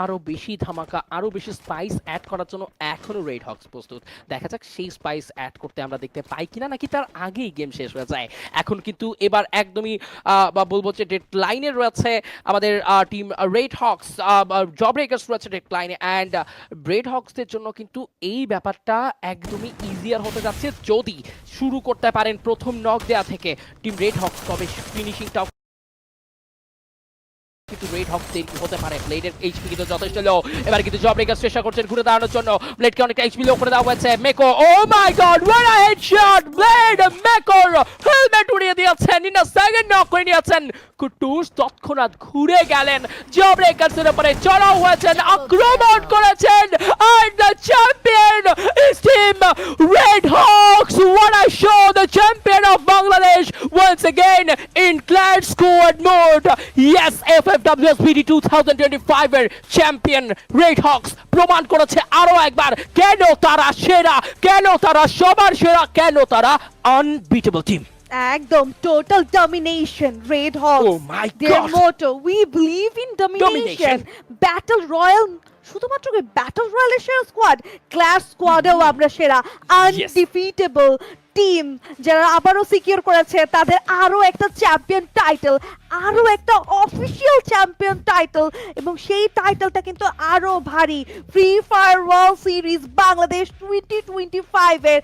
আরো বেশি ধামাকা, আরো বেশি স্পাইস অ্যাড করার জন্য এখনো রেড হক্স প্রস্তুত। দেখা যাক সেই স্পাইস অ্যাড করতে আমরা দেখতে পাই কিনা, নাকি তার আগেই গেম শেষ হয়ে যায়। এখন কিন্তু এবার একদমই বা বলবো যে ডেড লাইনে রয়েছে আমাদের team red Hawks, job breakers রয়েছে ডেড লাইনে, অ্যান্ড রেড হক্সদের জন্য কিন্তু এই ব্যাপারটা একদমই ইজিয়ার হতে যাচ্ছে যদি শুরু করতে পারেন প্রথম নক দেয়া থেকে টিম রেড হক্স। তবে ফিনিশিংটাও কিন্তু রেড হক্স দেরি হতে পারে। ব্লেডের এইচপি কিন্তু যথেষ্ট লো। এবার কিন্তু জব ব্রেকার চেষ্টা করছেন ঘুরে দাঁড়ানোর জন্য। ব্লেডকে অনেকটা এইচপি লো করে দেওয়া হয়েছে। Meco, oh my god, what a headshot! Blade মেকোর হেলমেট উড়িয়ে দিয়েছেন, ইন আ সেকেন্ড নক করে নিয়েছেন। কুটুস তৎক্ষণাৎ ঘুরে গেলেন, জব ব্রেকার্সের উপরে চড়াও হয়েছেন, আক্রমণ করেছেন, and the champion is team Red Hawks. What a show! The champion of Bangladesh once again in Clan Squad mode. Yes, FFWSBD 2025 এর চ্যাম্পিয়ন রেড হক্স প্রমাণ করেছে আরো একবার কেন তারা সেরা, কেন তারা সবার সেরা, কেন তারা আনবিটেবল টিম। একদম total domination Red Hawks. Oh my there God! Motto we believe in Domination. Domination. Battle royale, শুধুমাত্র কি ব্যাটল রয়্যালের সেরা স্কোয়াড, ক্লাস স্কোয়াডেও আমরা সেরা, আনডিফিটেবল টিম যারা আবারও সিকিউর করেছে তাদের আরো একটা চ্যাম্পিয়ন টাইটেল, আরো একটা অফিসিয়াল চ্যাম্পিয়ন টাইটেল, এবং সেই টাইটেলটা কিন্তু আরো ভারী। Free fire world series Bangladesh 2025 এর